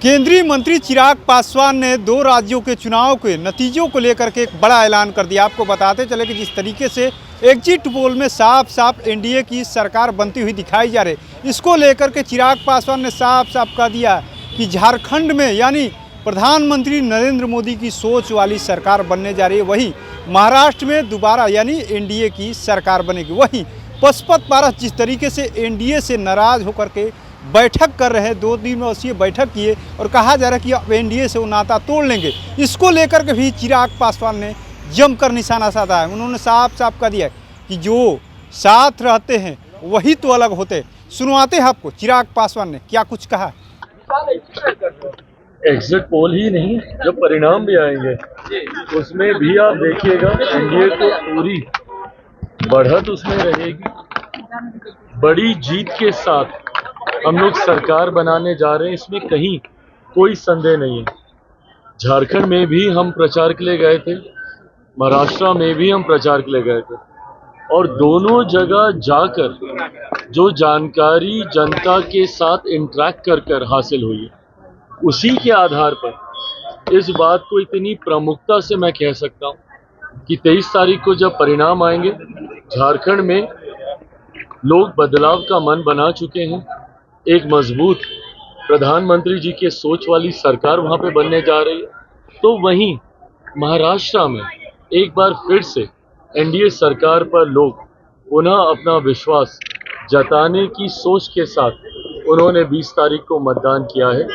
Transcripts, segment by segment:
केंद्रीय मंत्री चिराग पासवान ने 2 राज्यों के चुनाव के नतीजों को लेकर के एक बड़ा ऐलान कर दिया। आपको बताते चले कि जिस तरीके से एग्जिट पोल में साफ साफ एनडीए की सरकार बनती हुई दिखाई जा रही, इसको लेकर के चिराग पासवान ने साफ साफ कह दिया कि झारखंड में यानी प्रधानमंत्री नरेंद्र मोदी की सोच वाली सरकार बनने जा रही है। वहीं महाराष्ट्र में दोबारा यानी एनडीए की सरकार बनेगी। वहीं पशुपत पारस जिस तरीके से एनडीए से नाराज होकर के बैठक कर रहे हैं, 2 दिवसीय बैठक किए और कहा जा रहा है कि अब एनडीए से वो नाता तोड़ लेंगे, इसको लेकर के भी चिराग पासवान ने जमकर निशाना साधा है। उन्होंने साफ साफ कह दिया कि जो साथ रहते हैं वही तो अलग होते। सुनवाते हैं आपको चिराग पासवान ने क्या कुछ कहा। एग्जिट पोल ही नहीं, जब परिणाम भी आएंगे उसमें भी आप देखिएगा एनडीए को पूरी बढ़त उसमें रहेगी। बड़ी जीत के साथ हम लोग सरकार बनाने जा रहे हैं, इसमें कहीं कोई संदेह नहीं है। झारखंड में भी हम प्रचार के लिए गए थे, महाराष्ट्र में भी हम प्रचार के लिए गए थे और दोनों जगह जाकर जो जानकारी जनता के साथ इंटरेक्ट कर हासिल हुई है, उसी के आधार पर इस बात को इतनी प्रमुखता से मैं कह सकता हूं कि 23 तारीख को जब परिणाम आएंगे, झारखंड में लोग बदलाव का मन बना चुके हैं। एक मजबूत प्रधानमंत्री जी के सोच वाली सरकार वहां पे बनने जा रही है। तो वहीं महाराष्ट्र में एक बार फिर से एनडीए सरकार पर लोग पुनः अपना विश्वास जताने की सोच के साथ उन्होंने 20 तारीख को मतदान किया है।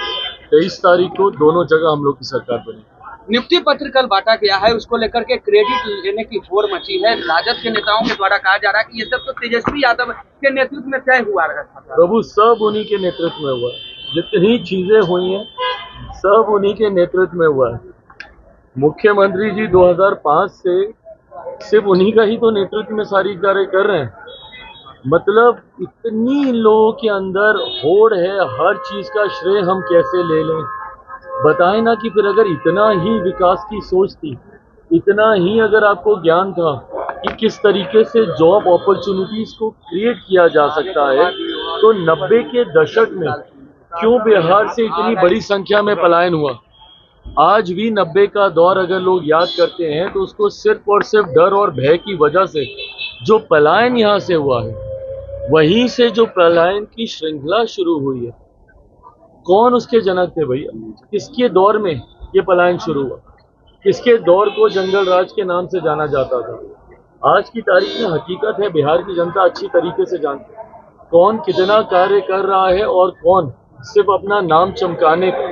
23 तारीख को दोनों जगह हम लोग की सरकार बनी। नियुक्ति पत्र कल बांटा गया है, उसको लेकर के क्रेडिट लेने की होड़ मची है। राजद के नेताओं के द्वारा कहा जा रहा है कि ये सब तो तेजस्वी यादव के नेतृत्व में तय हुआ था। प्रभु, सब उन्हीं के नेतृत्व में हुआ है। जितनी चीजें हुई हैं सब उन्हीं के नेतृत्व में हुआ है। मुख्यमंत्री जी 2005 से सिर्फ उन्हीं का ही तो नेतृत्व में सारी कार्य कर रहे हैं। मतलब इतनी इन लोगों के अंदर होड़ है, हर चीज का श्रेय हम कैसे ले लें। बताएं ना कि फिर अगर इतना ही विकास की सोच थी, इतना ही अगर आपको ज्ञान था कि किस तरीके से जॉब अपॉर्चुनिटीज को क्रिएट किया जा सकता है, तो 90 के दशक में क्यों बिहार से इतनी बड़ी संख्या में पलायन हुआ। आज भी 90 का दौर अगर लोग याद करते हैं तो उसको सिर्फ और सिर्फ डर और भय की वजह से जो पलायन यहाँ से हुआ है, वहीं से जो पलायन की श्रृंखला शुरू हुई है, कौन उसके जनक थे भैया? किसके दौर में ये पलायन शुरू हुआ? किसके दौर को जंगल राज के नाम से जाना जाता था? आज की तारीख में हकीकत है, बिहार की जनता अच्छी तरीके से जानती है कौन कितना कार्य कर रहा है और कौन सिर्फ अपना नाम चमकाने का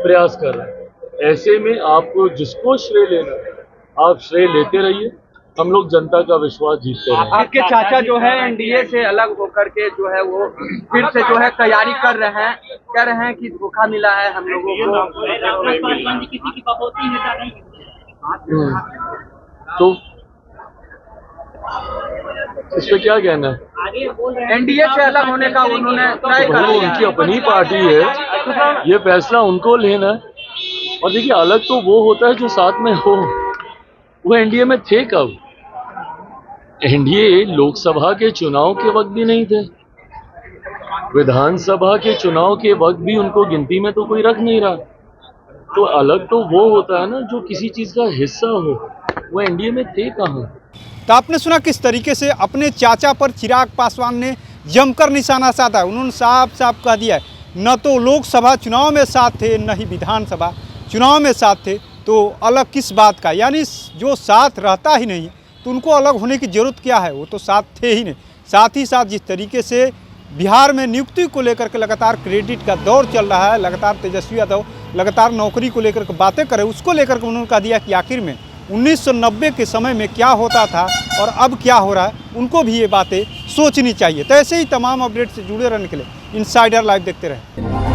प्रयास कर रहा है। ऐसे में आपको जिसको श्रेय लेना है आप श्रेय लेते रहिए, हम लोग जनता का विश्वास जीतते रहे। आपके चाचा जो है एनडीए से अलग होकर के जो है वो फिर से जो है तैयारी कर रहे हैं, कह रहे हैं कि धोखा मिला है हम लोगों को। तो इस पे क्या कहना है? एनडीए से अलग होने का उन्होंने तय कर लिया। उनकी अपनी पार्टी है, ये फैसला उनको लेना है। और देखिए, अलग तो वो होता है जो साथ में हो। वो एनडीए में थे कब? एनडीए लोकसभा के चुनाव के वक्त भी नहीं थे, विधानसभा के चुनाव के वक्त भी उनको गिनती में तो कोई रख नहीं रहा। तो अलग तो वो होता है ना जो किसी चीज का हिस्सा हो। वो एनडीए में थे कहाँ? तो आपने सुना किस तरीके से अपने चाचा पर चिराग पासवान ने जमकर निशाना साधा। उन्होंने साफ साफ कह दिया है, न तो लोकसभा चुनाव में साथ थे, न ही विधानसभा चुनाव में साथ थे, तो अलग किस बात का। यानी जो साथ रहता ही नहीं तो उनको अलग होने की ज़रूरत क्या है, वो तो साथ थे ही नहीं। साथ ही साथ जिस तरीके से बिहार में नियुक्ति को लेकर के लगातार क्रेडिट का दौर चल रहा है, लगातार तेजस्वी यादव लगातार नौकरी को लेकर के बातें करें, उसको लेकर के उन्होंने कह दिया कि आखिर में 1990 के समय में क्या होता था और अब क्या हो रहा है, उनको भी ये बातें सोचनी चाहिए। तो ऐसे ही तमाम अपडेट से जुड़े रहने के लिए इनसाइडर लाइव देखते रहें।